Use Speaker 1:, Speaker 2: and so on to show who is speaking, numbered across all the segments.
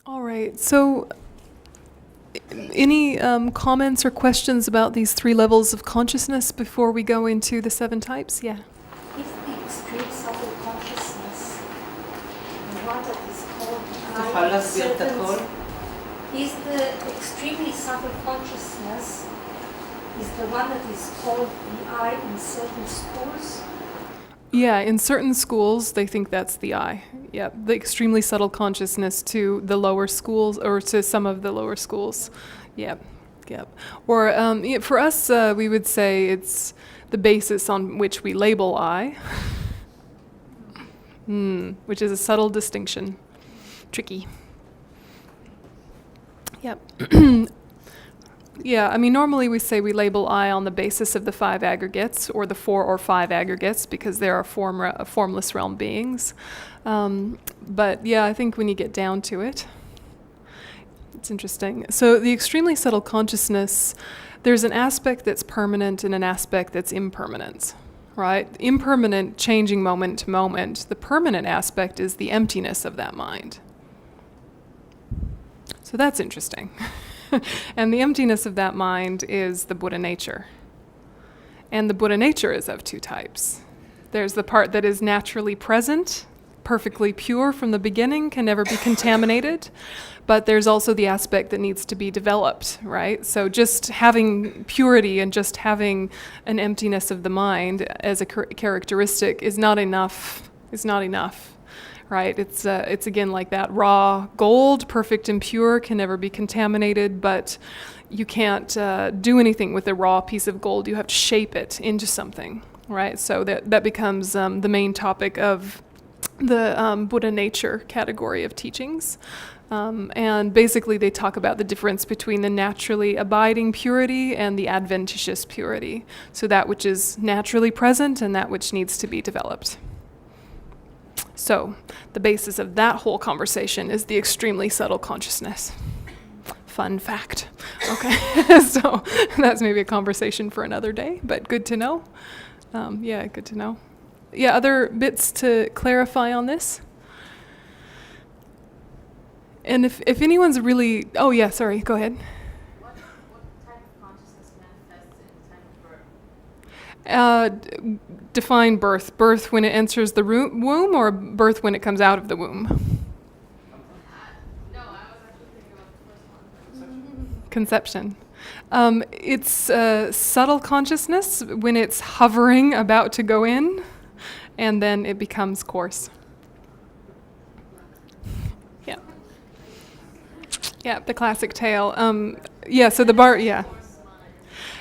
Speaker 1: All right. So, any comments or questions about these 3 levels of consciousness before we go into the 7 types? Yeah.
Speaker 2: Is the extreme subtle consciousness the one that is called is the extremely subtle consciousness is the one that is called the I in certain schools?
Speaker 1: Yeah, in certain schools, they think that's the I. Yeah, the extremely subtle consciousness to the lower schools, or to some of the lower schools. Yep, yep. Or for us, we would say it's the basis on which we label I, which is a subtle distinction. Tricky. Yep. Yeah, I mean, normally we say we label I on the basis of the 5 aggregates, or the 4 or 5 aggregates, because they are formless realm beings. But yeah, I think when you get down to it, it's interesting. So the extremely subtle consciousness, there's an aspect that's permanent and an aspect that's impermanent, right? Impermanent, changing moment to moment. The permanent aspect is the emptiness of that mind. So that's interesting. And the emptiness of that mind is the Buddha nature. And the Buddha nature is of 2 types. There's the part that is naturally present, perfectly pure from the beginning, can never be contaminated. But there's also the aspect that needs to be developed, right? So just having purity and just having an emptiness of the mind as a characteristic is not enough. It's not enough. Right, it's again like that raw gold, perfect and pure, can never be contaminated, but you can't do anything with a raw piece of gold. You have to shape it into something, right? So that becomes the main topic of the Buddha nature category of teachings. And basically they talk about the difference between the naturally abiding purity and the adventitious purity. So that which is naturally present and that which needs to be developed. So the basis of that whole conversation is the extremely subtle consciousness. Fun fact. Okay, so that's maybe a conversation for another day, but good to know. Yeah, good to know. Yeah, other bits to clarify on this? And if anyone's really, oh yeah, sorry, go ahead.
Speaker 3: What type of consciousness manifests in the time of birth?
Speaker 1: Define birth. Birth when it enters the womb, or birth when it comes out of the womb?
Speaker 3: No, I was actually thinking about the first one.
Speaker 1: Conception. It's subtle consciousness when it's hovering about to go in, and then it becomes coarse. Yeah. Yeah, the classic tale. Yeah, so yeah.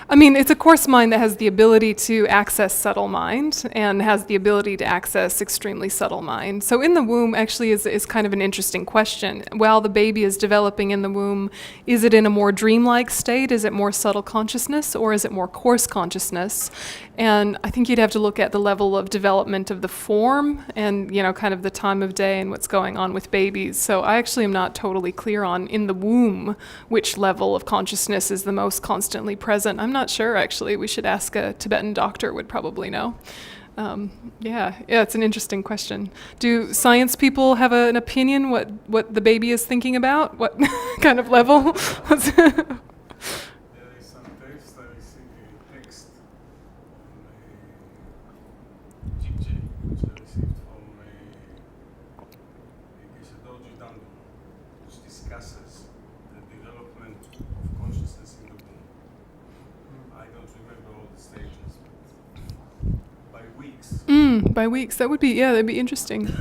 Speaker 1: I mean, it's a coarse mind that has the ability to access subtle mind and has the ability to access extremely subtle mind. So in the womb actually is kind of an interesting question. While the baby is developing in the womb, is it in a more dreamlike state? Is it more subtle consciousness, or is it more coarse consciousness? And I think you'd have to look at the level of development of the form and, kind of the time of day and what's going on with babies. So I actually am not totally clear on, in the womb, which level of consciousness is the most constantly present. I'm not sure, actually. We should ask a Tibetan doctor, would probably know. Yeah, it's an interesting question. Do science people have an opinion what the baby is thinking about? What kind of level?
Speaker 4: There is some text I received a text from GJ, which I received from Geshe-Dorji Dando, which discusses the development of consciousness in the womb. I don't remember all the stages, but by weeks.
Speaker 1: By weeks. That would be, that'd be interesting.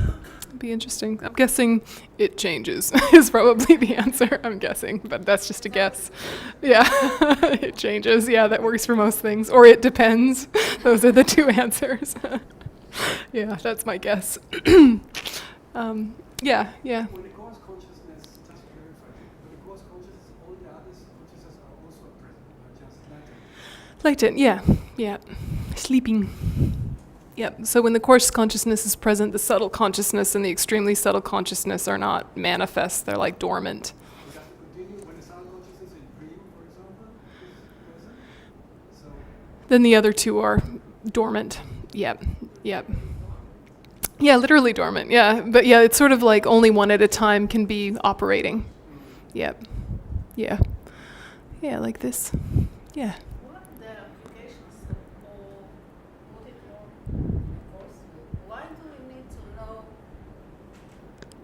Speaker 1: Be interesting. I'm guessing it changes is probably the answer, I'm guessing, but that's just a guess. Yeah, it changes. Yeah, that works for most things. Or it depends. Those are the 2 answers. Yeah, that's my guess. Yeah.
Speaker 5: When it goes consciousness, just to clarify, when it goes consciousness, all the other consciousnesses are also present, not just latent.
Speaker 1: Latent, yeah. Sleeping. Yep. So when the coarse consciousness is present, the subtle consciousness and the extremely subtle consciousness are not manifest. They're like dormant.
Speaker 5: Does that continue when the subtle consciousness in dream, for example, is present? So
Speaker 1: Then the other 2 are dormant. Yep. Yeah, literally dormant. Yeah, but yeah, it's sort of like only one at a time can be operating. Yep. Yeah. Yeah, like this. Yeah.
Speaker 3: What are the applications or what it all course? Why do we need to know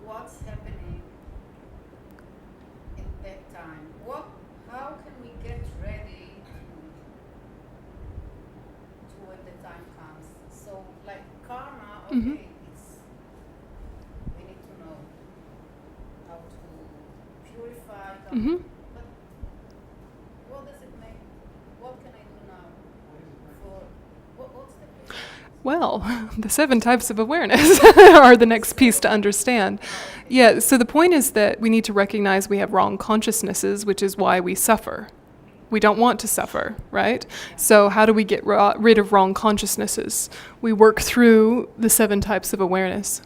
Speaker 3: what's happening in that time? How can we get ready to when the time comes? So, like karma, okay,
Speaker 1: Mhm.
Speaker 3: we need to know how to purify.
Speaker 1: Mhm.
Speaker 3: But what does it make? What can I do now? For what's the purpose?
Speaker 1: Well, the 7 types of awareness are the next piece to understand. Yeah, so the point is that we need to recognize we have wrong consciousnesses, which is why we suffer. We don't want to suffer, right? So how do we get rid of wrong consciousnesses? We work through the 7 types of awareness.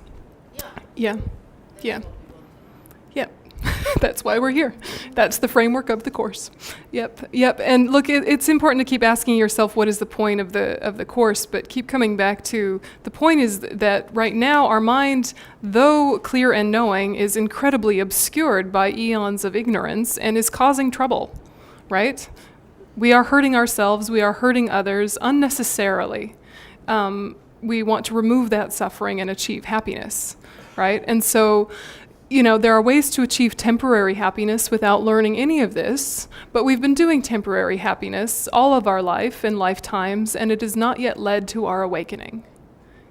Speaker 3: Yeah.
Speaker 1: Yeah, yeah. Yep. That's why we're here. That's the framework of the course. Yep, yep. And look, it's important to keep asking yourself what is the point of the course, but keep coming back to the point is that right now our mind, though clear and knowing, is incredibly obscured by eons of ignorance and is causing trouble, right? We are hurting ourselves, we are hurting others unnecessarily. We want to remove that suffering and achieve happiness, right? And so, you know, there are ways to achieve temporary happiness without learning any of this, but we've been doing temporary happiness all of our life and lifetimes, and it has not yet led to our awakening.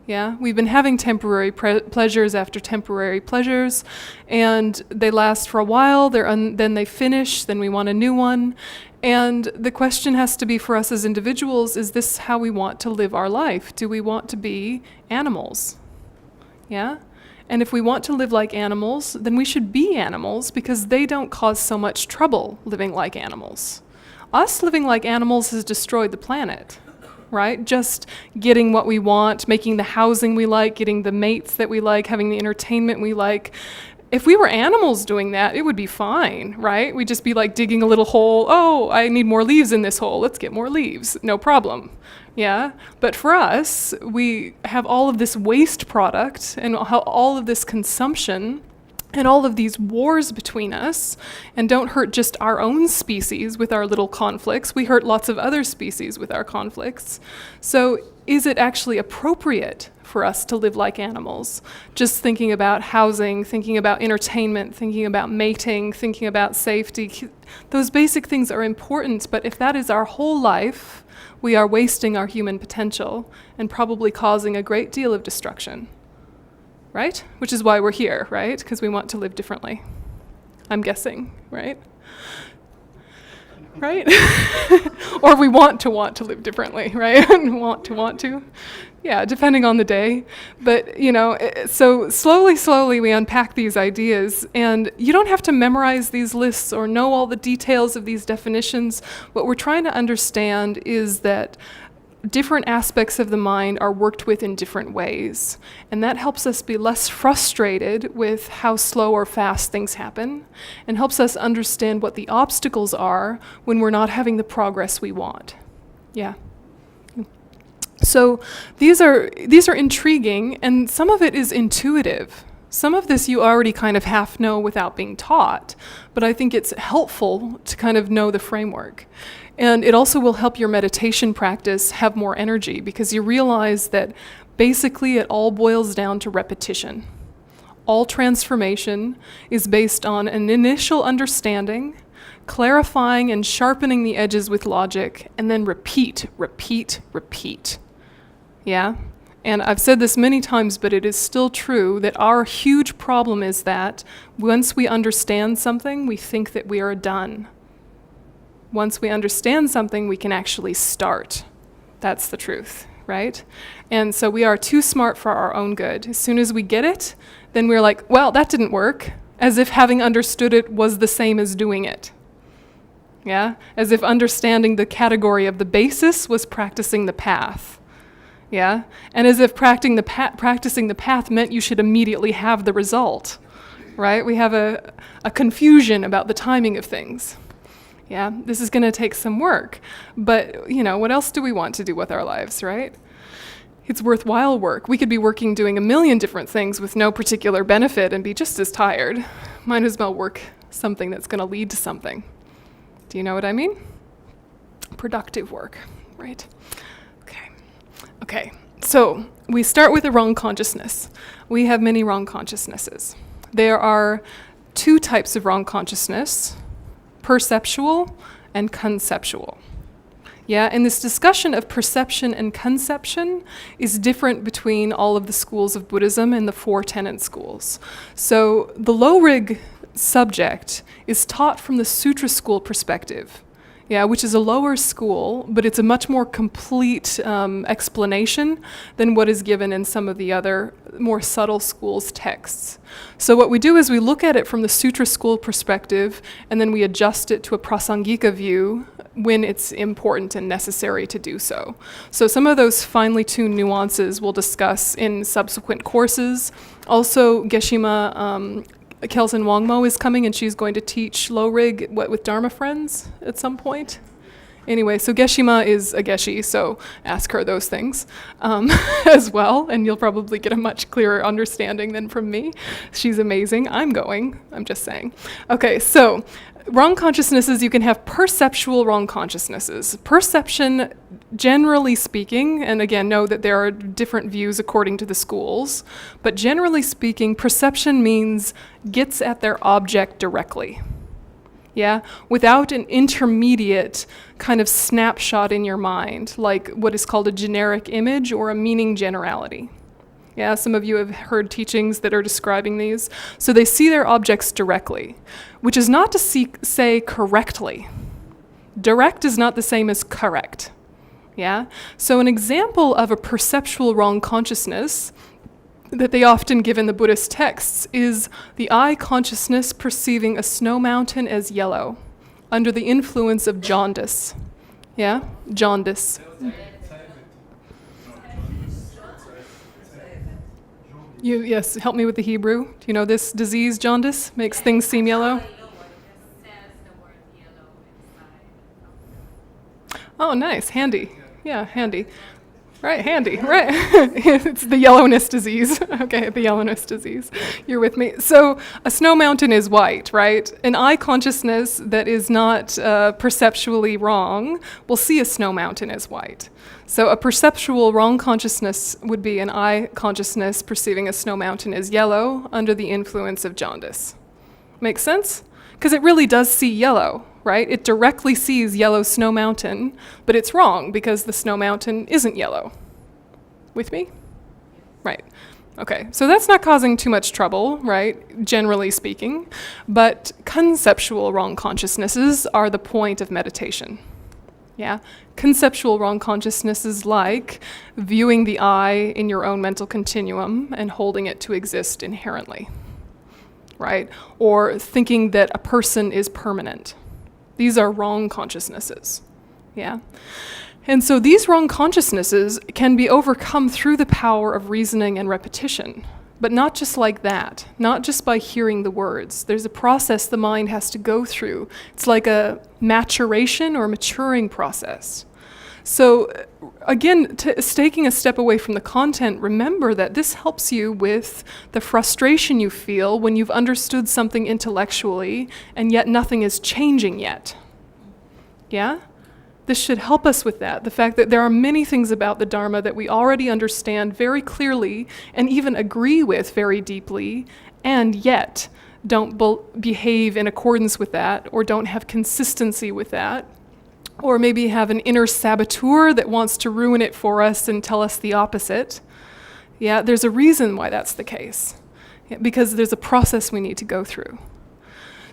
Speaker 1: Yeah, we've been having temporary pleasures after temporary pleasures, and they last for a while, then they finish, then we want a new one. And the question has to be for us as individuals, is this how we want to live our life? Do we want to be animals? Yeah? And if we want to live like animals, then we should be animals because they don't cause so much trouble living like animals. Us living like animals has destroyed the planet, right? Just getting what we want, making the housing we like, getting the mates that we like, having the entertainment we like. If we were animals doing that, it would be fine, right? We'd just be like digging a little hole. Oh, I need more leaves in this hole. Let's get more leaves. No problem. Yeah, but for us, we have all of this waste product and all of this consumption and all of these wars between us, and don't hurt just our own species with our little conflicts. We hurt lots of other species with our conflicts. So is it actually appropriate for us to live like animals? Just thinking about housing, thinking about entertainment, thinking about mating, thinking about safety. Those basic things are important, but if that is our whole life, we are wasting our human potential and probably causing a great deal of destruction, right? Which is why we're here, right? Because we want to live differently. I'm guessing, right? Right? Or we want to live differently, right? want to. Yeah, depending on the day. But, you know, so slowly we unpack these ideas, and you don't have to memorize these lists or know all the details of these definitions. What we're trying to understand is that different aspects of the mind are worked with in different ways, and that helps us be less frustrated with how slow or fast things happen, and helps us understand what the obstacles are when we're not having the progress we want. Yeah. So these are intriguing, and some of it is intuitive. Some of this you already kind of half know without being taught, but I think it's helpful to kind of know the framework. And it also will help your meditation practice have more energy, because you realize that basically it all boils down to repetition. All transformation is based on an initial understanding, clarifying and sharpening the edges with logic, and then repeat. Yeah? And I've said this many times, but it is still true that our huge problem is that once we understand something, we think that we are done. Once we understand something, we can actually start. That's the truth, right? And so we are too smart for our own good. As soon as we get it, then we're like, well, that didn't work, as if having understood it was the same as doing it. Yeah? As if understanding the category of the basis was practicing the path. Yeah? And as if practicing the path meant you should immediately have the result, right? We have a confusion about the timing of things. Yeah, this is going to take some work, but, you know, what else do we want to do with our lives, right? It's worthwhile work. We could be working doing a million different things with no particular benefit and be just as tired. Might as well work something that's going to lead to something. Do you know what I mean? Productive work, right? Okay, so we start with a wrong consciousness. We have many wrong consciousnesses. There are two types of wrong consciousness, perceptual and conceptual. Yeah, and this discussion of perception and conception is different between all of the schools of Buddhism and the four tenet schools. So the low-rig subject is taught from the Sutra school perspective, yeah, which is a lower school, but it's a much more complete explanation than what is given in some of the other more subtle schools' texts. So what we do is we look at it from the Sutra school perspective, and then we adjust it to a prasangika view when it's important and necessary to do so. So some of those finely tuned nuances we'll discuss in subsequent courses. Also, Geshe-ma Kelsen Wangmo is coming, and she's going to teach low rig with Dharma friends at some point. Anyway, so Geshe-ma is a Geshe, so ask her those things as well, and you'll probably get a much clearer understanding than from me. She's amazing. I'm just saying. Okay, so wrong consciousnesses, you can have perceptual wrong consciousnesses. Perception, generally speaking, and again, know that there are different views according to the schools, but generally speaking, perception means gets at their object directly. Yeah, without an intermediate kind of snapshot in your mind, like what is called a generic image or a meaning generality. Yeah, some of you have heard teachings that are describing these. So they see their objects directly, which is not to say correctly. Direct is not the same as correct. Yeah, so an example of a perceptual wrong consciousness that they often give in the Buddhist texts is the eye consciousness perceiving a snow mountain as yellow under the influence of jaundice. Yeah? Jaundice. Yes, help me with the Hebrew. Do you know this disease, jaundice? Makes things seem yellow? Oh, nice. Handy. Yeah, handy. Right, handy, right. It's the yellowness disease. Okay, the yellowness disease. You're with me. So a snow mountain is white, right? An eye consciousness that is not perceptually wrong will see a snow mountain as white. So a perceptual wrong consciousness would be an eye consciousness perceiving a snow mountain as yellow under the influence of jaundice. Make sense? Because it really does see yellow, right? It directly sees yellow snow mountain, but it's wrong because the snow mountain isn't yellow. With me? Right. Okay, so that's not causing too much trouble, right, generally speaking, but conceptual wrong consciousnesses are the point of meditation. Yeah, conceptual wrong consciousnesses like viewing the eye in your own mental continuum and holding it to exist inherently, right? Or thinking that a person is permanent. These are wrong consciousnesses, yeah? And so these wrong consciousnesses can be overcome through the power of reasoning and repetition, but not just like that, not just by hearing the words. There's a process the mind has to go through. It's like a maturation or maturing process. So again, taking a step away from the content, remember that this helps you with the frustration you feel when you've understood something intellectually and yet nothing is changing yet. Yeah? This should help us with that. The fact that there are many things about the Dharma that we already understand very clearly and even agree with very deeply, and yet don't behave in accordance with that or don't have consistency with that. Or maybe have an inner saboteur that wants to ruin it for us and tell us the opposite. Yeah, there's a reason why that's the case. Yeah, because there's a process we need to go through.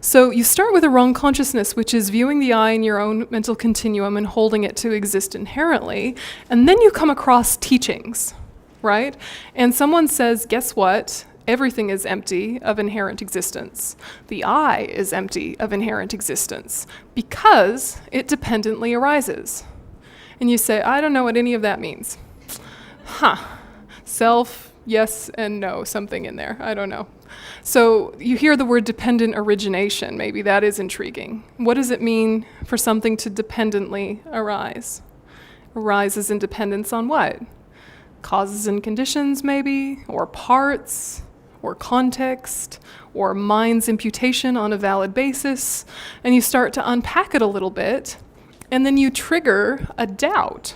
Speaker 1: So you start with a wrong consciousness, which is viewing the eye in your own mental continuum and holding it to exist inherently. And then you come across teachings, right? And someone says, guess what? Everything is empty of inherent existence. The I is empty of inherent existence because it dependently arises. And you say, I don't know what any of that means. Self, yes and no, something in there. I don't know. So you hear the word dependent origination. Maybe that is intriguing. What does it mean for something to dependently arise? Arises in dependence on what? causes and conditions maybe, or parts, or context, or mind's imputation on a valid basis, and you start to unpack it a little bit, and then you trigger a doubt.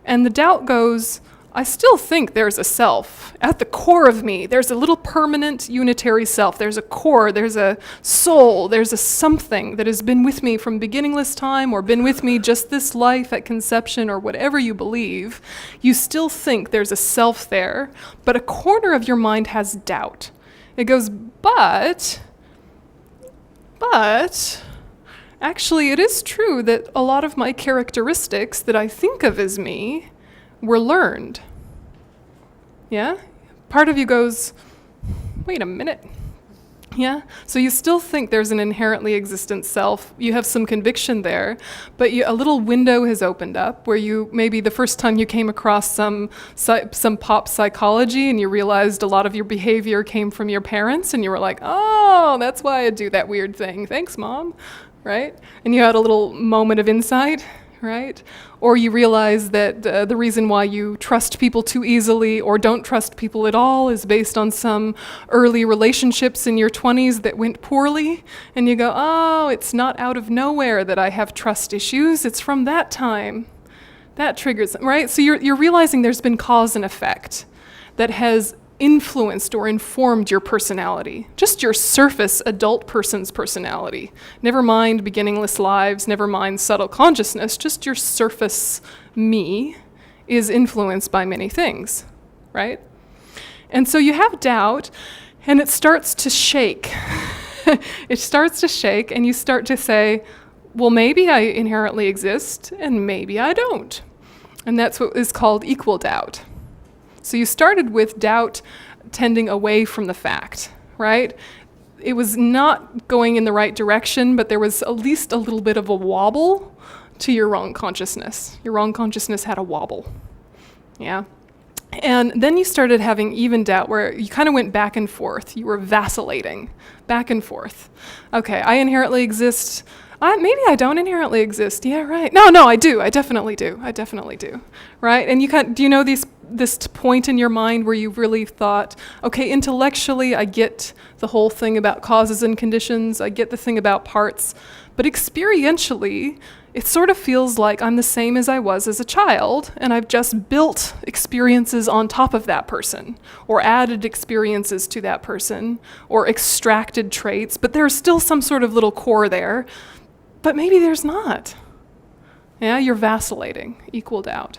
Speaker 1: And the doubt goes, I still think there's a self. At the core of me, there's a little permanent unitary self. There's a core, there's a soul, there's a something that has been with me from beginningless time or been with me just this life at conception or whatever you believe. You still think there's a self there, but a corner of your mind has doubt. It goes, but, actually it is true that a lot of my characteristics that I think of as me were learned. Yeah? Part of you goes, wait a minute. Yeah? So you still think there's an inherently existent self. You have some conviction there, but a little window has opened up where you, maybe the first time you came across some pop psychology and you realized a lot of your behavior came from your parents and you were like, oh, that's why I do that weird thing. Thanks, Mom. Right? And you had a little moment of insight. Right? Or you realize that the reason why you trust people too easily or don't trust people at all is based on some early relationships in your 20s that went poorly, and you go, oh, it's not out of nowhere that I have trust issues, it's from that time. That triggers, right? So you're realizing there's been cause and effect that has influenced or informed your personality, just your surface adult person's personality. Never mind beginningless lives, never mind subtle consciousness, just your surface me is influenced by many things, right? And so you have doubt, and it starts to shake. It starts to shake, and you start to say, well, maybe I inherently exist, and maybe I don't. And that's what is called equal doubt. So you started with doubt tending away from the fact, right? It was not going in the right direction, but there was at least a little bit of a wobble to your wrong consciousness. Your wrong consciousness had a wobble, yeah? And then you started having even doubt where you kind of went back and forth. You were vacillating, back and forth. Okay, I inherently exist. Maybe I don't inherently exist. Yeah, right. No, I do. I definitely do. Right? And do you know this point in your mind where you've really thought, okay, intellectually I get the whole thing about causes and conditions, I get the thing about parts, but experientially it sort of feels like I'm the same as I was as a child, and I've just built experiences on top of that person, or added experiences to that person, or extracted traits, but there's still some sort of little core there. But maybe there's not. Yeah, you're vacillating, equal doubt.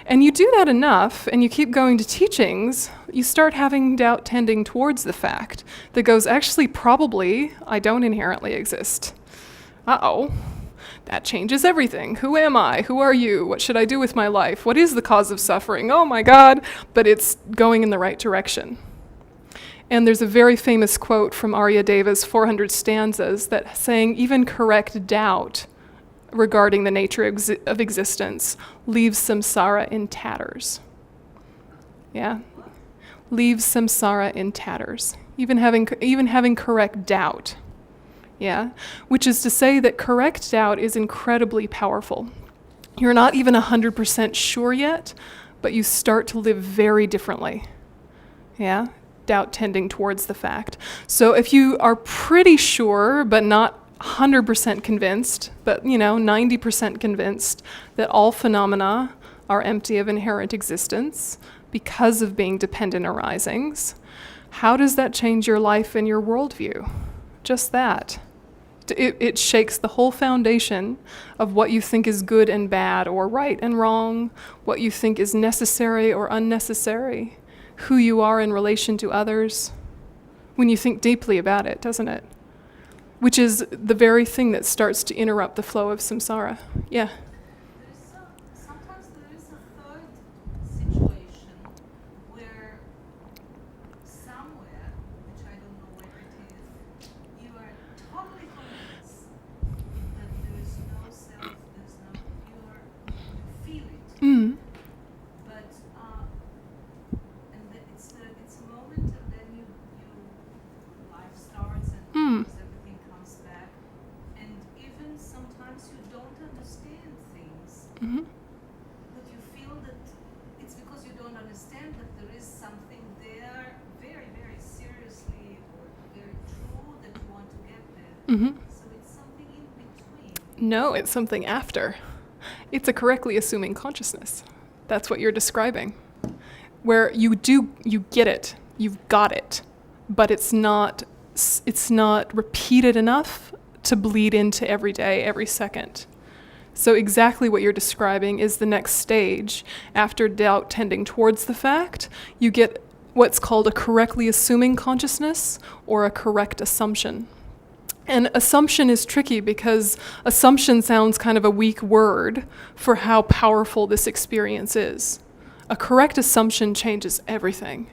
Speaker 1: And you do that enough, and you keep going to teachings, you start having doubt tending towards the fact that goes, actually, probably, I don't inherently exist. Uh-oh, that changes everything. Who am I? Who are you? What should I do with my life? What is the cause of suffering? Oh my God, but it's going in the right direction. And there's a very famous quote from Aryadeva's 400 stanzas that saying even correct doubt regarding the nature of existence leaves samsara in tatters. Yeah? Leaves samsara in tatters. Even having correct doubt. Yeah? Which is to say that correct doubt is incredibly powerful. You're not even 100% sure yet, but you start to live very differently. Yeah? Doubt tending towards the fact. So if you are pretty sure, but not 100% convinced, but 90% convinced that all phenomena are empty of inherent existence because of being dependent arisings, how does that change your life and your worldview? Just that. It shakes the whole foundation of what you think is good and bad, or right and wrong, what you think is necessary or unnecessary, who you are in relation to others, when you think deeply about it, doesn't it? Which is the very thing that starts to interrupt the flow of samsara. Yeah?
Speaker 3: Sometimes there is a third situation where somewhere, which I don't know what it is, you are totally convinced that there is no self, there's no pure, you feel it.
Speaker 1: Mm.
Speaker 3: But it's a moment, and then you life starts, and everything comes back, and even sometimes you don't understand
Speaker 1: Mm-hmm.
Speaker 3: So it's something in between.
Speaker 1: No, it's something after. It's a correctly assuming consciousness. That's what you're describing. Where you get it, you've got it, but it's not repeated enough to bleed into every day, every second. So exactly what you're describing is the next stage. After doubt tending towards the fact, you get what's called a correctly assuming consciousness or a correct assumption. And assumption is tricky because assumption sounds kind of a weak word for how powerful this experience is. A correct assumption changes everything.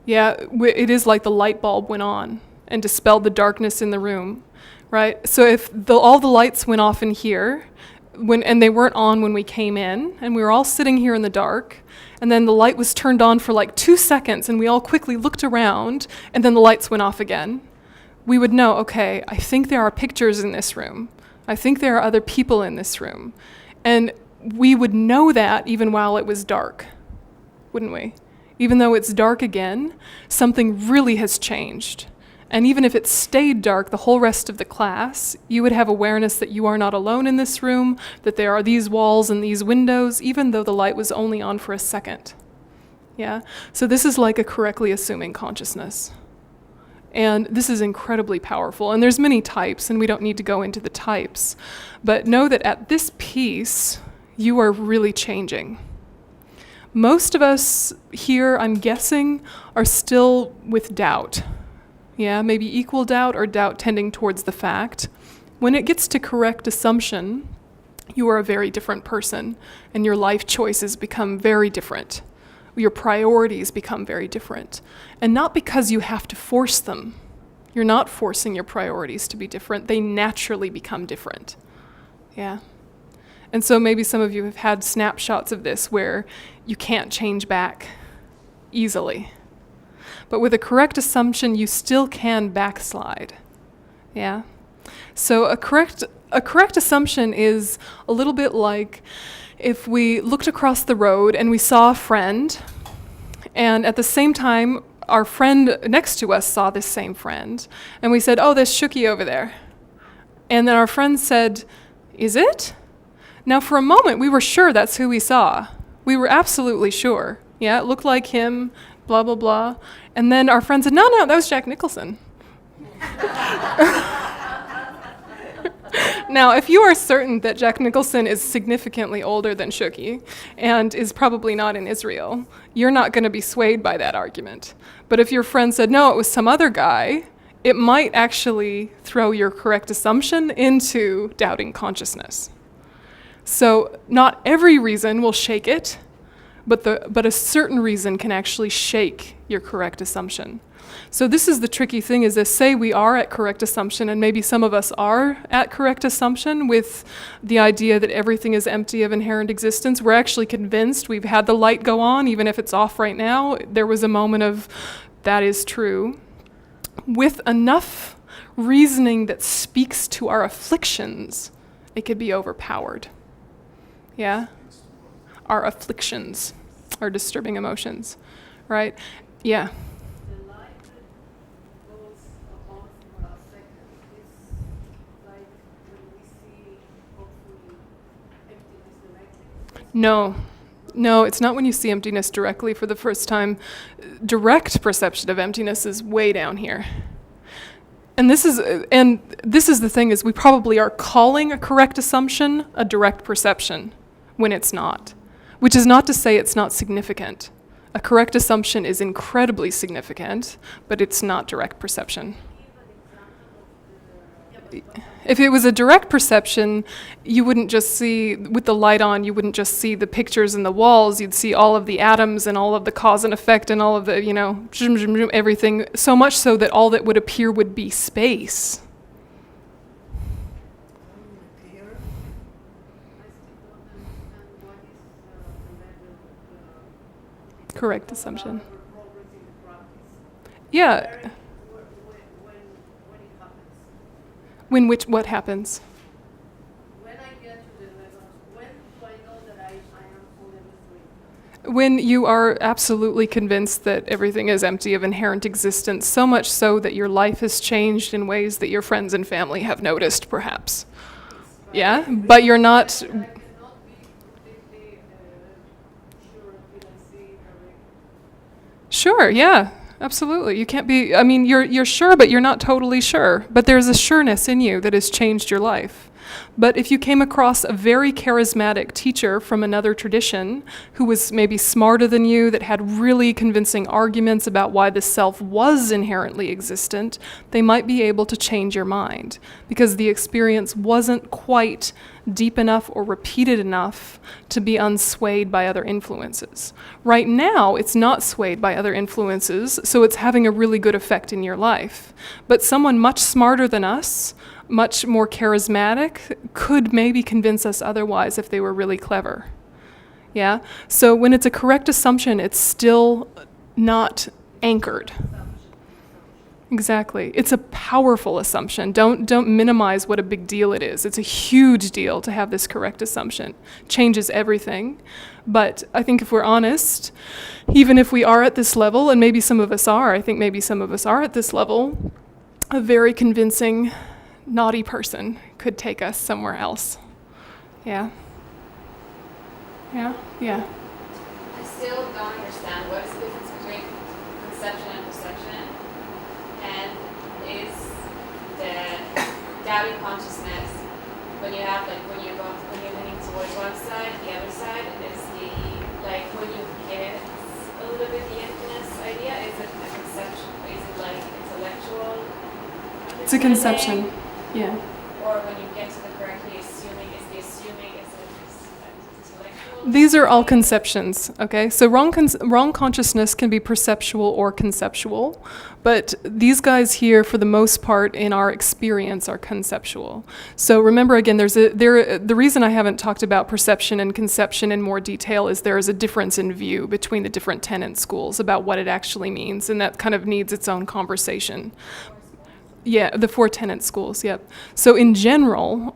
Speaker 1: Yeah, it is like the light bulb went on and dispelled the darkness in the room, right? So if all the lights went off in here, and they weren't on when we came in, and we were all sitting here in the dark, and then the light was turned on for like 2 seconds, and we all quickly looked around, and then the lights went off again, we would know, okay, I think there are pictures in this room. I think there are other people in this room. And we would know that even while it was dark, wouldn't we? Even though it's dark again, something really has changed. And even if it stayed dark the whole rest of the class, you would have awareness that you are not alone in this room, that there are these walls and these windows, even though the light was only on for a second. Yeah? So this is like a correctly assuming consciousness. And this is incredibly powerful. And there's many types, and we don't need to go into the types. But know that at this piece, you are really changing. Most of us here, I'm guessing, are still with doubt. Yeah, maybe equal doubt or doubt tending towards the fact. When it gets to correct assumption, you are a very different person, and your life choices become very different. Your priorities become very different. And not because you have to force them. You're not forcing your priorities to be different. They naturally become different. Yeah. And so maybe some of you have had snapshots of this where you can't change back easily. But with a correct assumption, you still can backslide. Yeah. So a correct assumption is a little bit like if we looked across the road and we saw a friend, and at the same time, our friend next to us saw this same friend, and we said, oh, there's Shuki over there. And then our friend said, is it? Now, for a moment, we were sure that's who we saw. We were absolutely sure. Yeah, it looked like him, blah, blah, blah. And then our friend said, no, that was Jack Nicholson. Now, if you are certain that Jack Nicholson is significantly older than Shuki and is probably not in Israel, you're not going to be swayed by that argument. But if your friend said, no, it was some other guy, it might actually throw your correct assumption into doubting consciousness. So not every reason will shake it, but a certain reason can actually shake your correct assumption. So this is the tricky thing, is that say we are at correct assumption, and maybe some of us are at correct assumption with the idea that everything is empty of inherent existence. We're actually convinced, we've had the light go on, even if it's off right now. There was a moment of, that is true. With enough reasoning that speaks to our afflictions, it could be overpowered. Yeah? Our afflictions, our disturbing emotions, right? Yeah.
Speaker 3: The light that goes on for a second is like when we see, hopefully, emptiness directly.
Speaker 1: No, it's not when you see emptiness directly for the first time. Direct perception of emptiness is way down here. And this is the thing, is we probably are calling a correct assumption a direct perception when it's not. Which is not to say it's not significant. A correct assumption is incredibly significant, but it's not direct perception. If it was a direct perception, you wouldn't just see, with the light on, you wouldn't just see the pictures in the walls, you'd see all of the atoms and all of the cause and effect and all of the, everything, so much so that all that would appear would be space. Correct assumption. Yeah.
Speaker 3: When it happens.
Speaker 1: What happens?
Speaker 3: When I get to the level, when do I know that I am full in the
Speaker 1: when you are absolutely convinced that everything is empty of inherent existence, so much so that your life has changed in ways that your friends and family have noticed, perhaps. Yeah, but you're not.
Speaker 3: I cannot be completely sure until I see everything.
Speaker 1: Sure, yeah, absolutely. You can't be, I mean, you're sure, but you're not totally sure. But there's a sureness in you that has changed your life. But if you came across a very charismatic teacher from another tradition who was maybe smarter than you, that had really convincing arguments about why the self was inherently existent, they might be able to change your mind because the experience wasn't quite deep enough or repeated enough to be unswayed by other influences. Right now, it's not swayed by other influences, so it's having a really good effect in your life. But someone much smarter than us, much more charismatic, could maybe convince us otherwise if they were really clever. Yeah? So when it's a correct assumption, it's still not anchored. Exactly. It's a powerful assumption. Don't minimize what a big deal it is. It's a huge deal to have this correct assumption. Changes everything. But I think if we're honest, even if we are at this level, and maybe some of us are, I think maybe some of us are at this level, a very convincing, naughty person could take us somewhere else. Yeah? Yeah? Yeah.
Speaker 6: I still don't understand what is the difference between conception and perception, and is the doubting consciousness when you're leaning towards one side, the other side is the like when you get a little bit the emptiness idea. Is it a conception? Is it like intellectual?
Speaker 1: It's a conception.
Speaker 6: understanding?
Speaker 1: Yeah.
Speaker 6: Or when you get to the correctly assuming, is the assuming is it intellectual?
Speaker 1: These are all conceptions, okay? So wrong consciousness can be perceptual or conceptual, but these guys here, for the most part, in our experience, are conceptual. So remember, again, the reason I haven't talked about perception and conception in more detail is there is a difference in view between the different tenet schools about what it actually means, and that kind of needs its own conversation. Yeah, the 4 tenet schools, yep. So in general,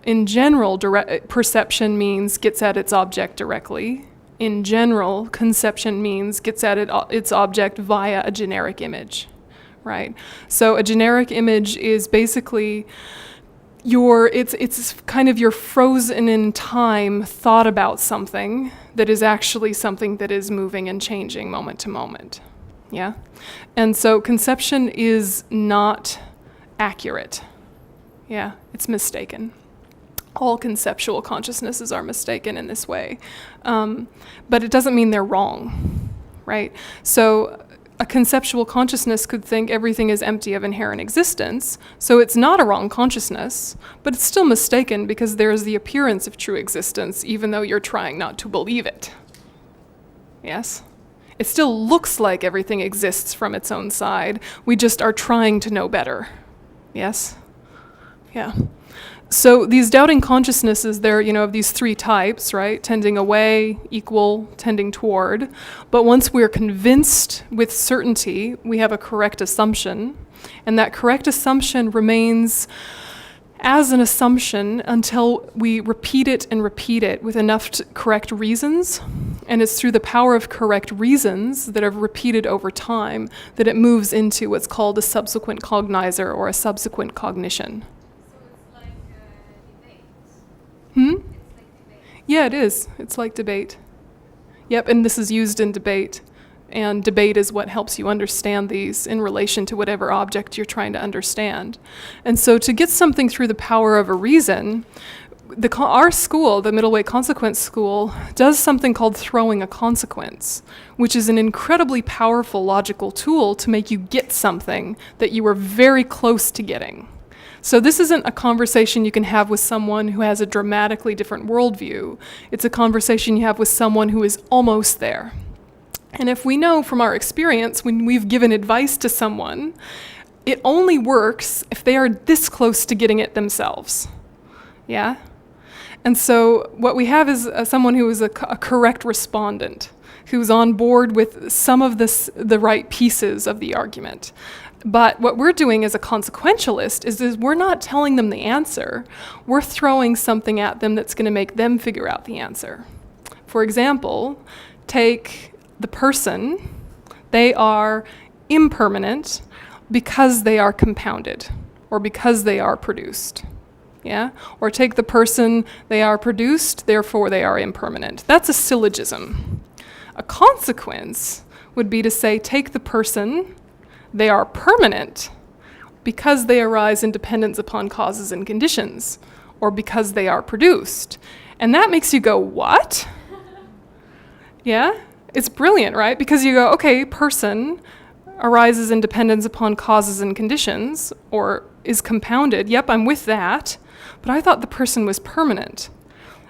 Speaker 1: perception means gets at its object directly. In general, conception means gets at its object via a generic image, right? So a generic image is basically it's kind of your frozen in time thought about something that is actually something that is moving and changing moment to moment, yeah? And so conception is not accurate. Yeah, it's mistaken. All conceptual consciousnesses are mistaken in this way. But it doesn't mean they're wrong, right? So a conceptual consciousness could think everything is empty of inherent existence, so it's not a wrong consciousness, but it's still mistaken because there is the appearance of true existence, even though you're trying not to believe it. Yes? It still looks like everything exists from its own side. We just are trying to know better. Yes? Yeah. So these doubting consciousnesses, they're, of these 3 types, right? Tending away, equal, tending toward. But once we're convinced with certainty, we have a correct assumption. And that correct assumption remains as an assumption until we repeat it with enough correct reasons. And it's through the power of correct reasons that are repeated over time that it moves into what's called a subsequent cognizer or a subsequent cognition.
Speaker 6: So it's like debate.
Speaker 1: Hmm?
Speaker 6: It's like debate.
Speaker 1: Yeah, it is. It's like debate. Yep, and this is used in debate. And debate is what helps you understand these in relation to whatever object you're trying to understand. And so to get something through the power of a reason, our school, the Middle Way Consequence School, does something called throwing a consequence, which is an incredibly powerful logical tool to make you get something that you were very close to getting. So this isn't a conversation you can have with someone who has a dramatically different worldview. It's a conversation you have with someone who is almost there. And if we know from our experience, when we've given advice to someone, it only works if they are this close to getting it themselves. Yeah? And so what we have is someone who is a correct respondent, who's on board with some of the right pieces of the argument. But what we're doing as a consequentialist is we're not telling them the answer. We're throwing something at them that's going to make them figure out the answer. For example, take the person, they are impermanent because they are compounded or because they are produced. Yeah? Or take the person, they are produced, therefore they are impermanent. That's a syllogism. A consequence would be to say, take the person, they are permanent because they arise in dependence upon causes and conditions, or because they are produced. And that makes you go, what? Yeah? It's brilliant, right? Because you go, okay, person arises in dependence upon causes and conditions, or is compounded. Yep, I'm with that. But I thought the person was permanent.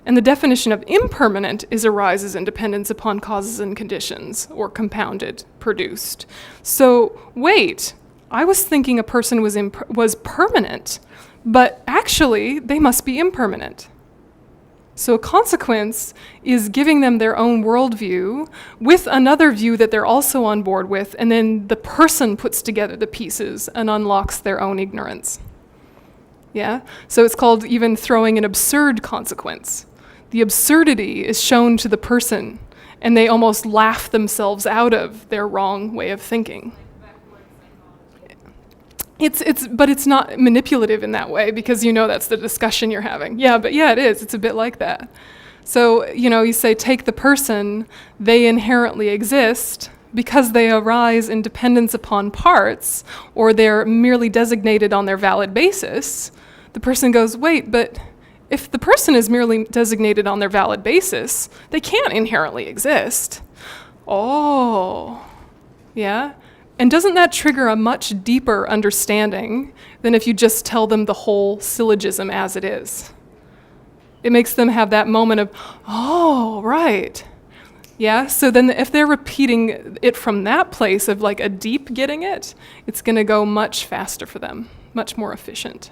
Speaker 1: And the definition of impermanent is arises in dependence upon causes and conditions, or compounded, produced. So wait, I was thinking a person was permanent, but actually they must be impermanent. So a consequence is giving them their own worldview with another view that they're also on board with, and then the person puts together the pieces and unlocks their own ignorance. Yeah? So it's called even throwing an absurd consequence. The absurdity is shown to the person, and they almost laugh themselves out of their wrong way of thinking. But it's not manipulative in that way, because you know that's the discussion you're having. Yeah, but yeah, it is. It's a bit like that. So, you say take the person, they inherently exist because they arise in dependence upon parts, or they're merely designated on their valid basis. The person goes, wait, but if the person is merely designated on their valid basis, they can't inherently exist. Oh, yeah? And doesn't that trigger a much deeper understanding than if you just tell them the whole syllogism as it is? It makes them have that moment of, oh, right. Yeah, so then if they're repeating it from that place of like a deep getting it, it's going to go much faster for them, much more efficient.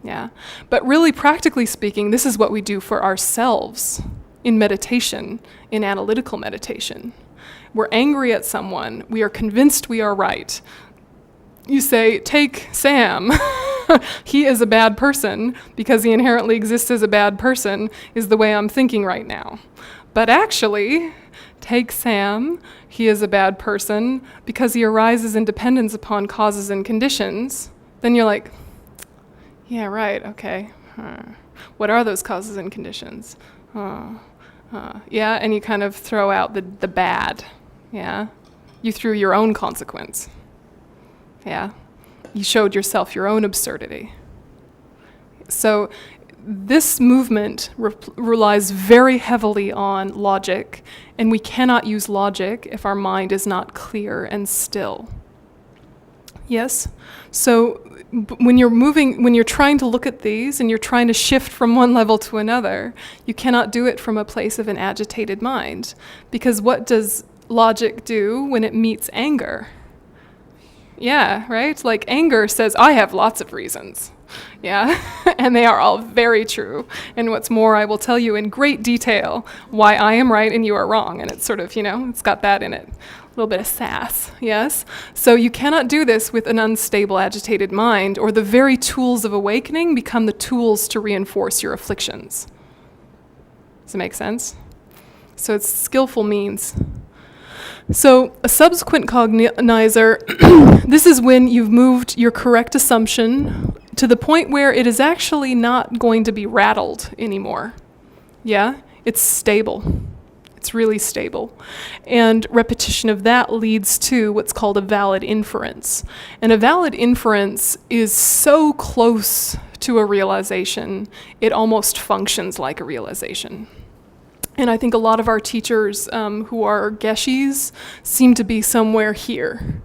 Speaker 1: Yeah, but really practically speaking, this is what we do for ourselves in meditation, in analytical meditation. We're angry at someone. We are convinced we are right. You say, take Sam. He is a bad person because he inherently exists as a bad person is the way I'm thinking right now. But actually, take Sam. He is a bad person because he arises in dependence upon causes and conditions. Then you're like, yeah, right, okay. What are those causes and conditions? Yeah, and you kind of throw out the bad. Yeah, you threw your own consequence. Yeah, you showed yourself your own absurdity. So this movement relies very heavily on logic, and we cannot use logic if our mind is not clear and still. Yes? So when you're trying to look at these and you're trying to shift from one level to another, you cannot do it from a place of an agitated mind. Because what does logic do when it meets anger? Yeah, right? Like anger says, I have lots of reasons. Yeah, and they are all very true. And what's more, I will tell you in great detail why I am right and you are wrong. And it's sort of, it's got that in it. A little bit of sass, yes? So you cannot do this with an unstable, agitated mind, or the very tools of awakening become the tools to reinforce your afflictions. Does it make sense? So it's skillful means. So a subsequent cognizer, this is when you've moved your correct assumption to the point where it is actually not going to be rattled anymore. Yeah? It's stable. It's really stable. And repetition of that leads to what's called a valid inference. And a valid inference is so close to a realization, it almost functions like a realization. And I think a lot of our teachers who are Geshis seem to be somewhere here.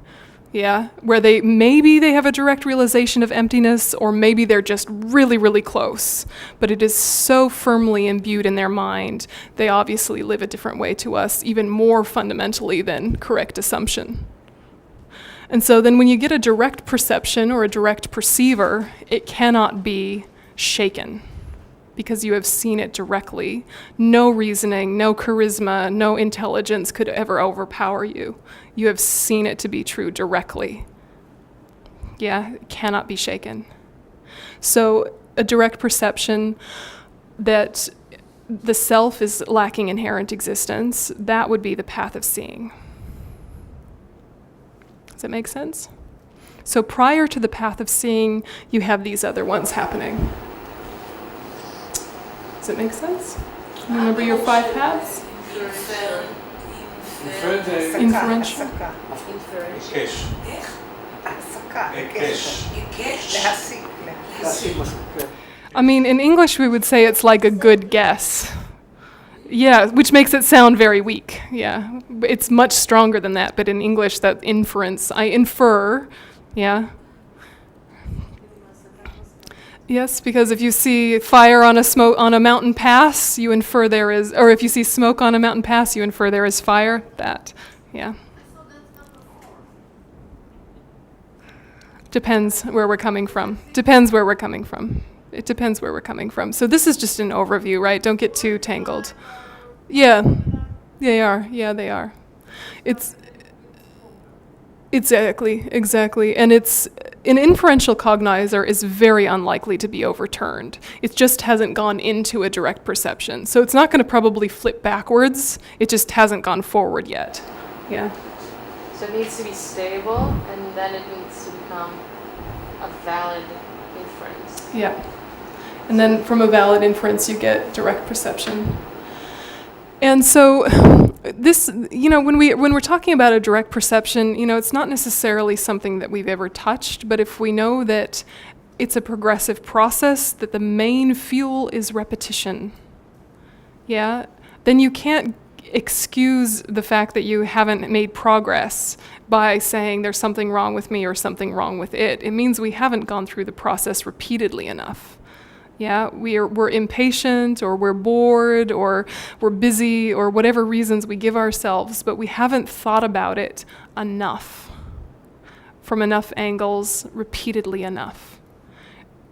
Speaker 1: Yeah, where maybe they have a direct realization of emptiness, or maybe they're just really, really close. But it is so firmly imbued in their mind, they obviously live a different way to us, even more fundamentally than correct assumption. And so then when you get a direct perception or a direct perceiver, it cannot be shaken, because you have seen it directly. No reasoning, no charisma, no intelligence could ever overpower you. You have seen it to be true directly. Yeah, it cannot be shaken. So a direct perception that the self is lacking inherent existence, that would be the path of seeing. Does that make sense? So prior to the path of seeing, you have these other ones happening. Does it make sense? You remember your 5 paths? Inferential.
Speaker 4: היקש. היקש.
Speaker 1: I mean, in English we would say it's like a good guess. Yeah, which makes it sound very weak. Yeah, it's much stronger than that, but in English that inference, I infer, yeah. Yes, because if you see fire on a mountain pass, you infer there is, or if you see smoke on a mountain pass, you infer there is fire. That, yeah. Depends where we're coming from. Depends where we're coming from. It depends where we're coming from. So this is just an overview, right? Don't get too tangled. Yeah, they are. Yeah, they are. It's exactly. And it's an inferential cognizer is very unlikely to be overturned. It just hasn't gone into a direct perception. So it's not going to probably flip backwards. It just hasn't gone forward yet. Yeah.
Speaker 6: So it needs to be stable, and then it needs to become a valid inference.
Speaker 1: Yeah. And then from a valid inference, you get direct perception. And so this, when we're talking about a direct perception, it's not necessarily something that we've ever touched, but if we know that it's a progressive process, that the main fuel is repetition, yeah, then you can't excuse the fact that you haven't made progress by saying there's something wrong with me or something wrong with it. It means we haven't gone through the process repeatedly enough. Yeah, we're impatient, or we're bored, or we're busy, or whatever reasons we give ourselves, but we haven't thought about it enough, from enough angles, repeatedly enough.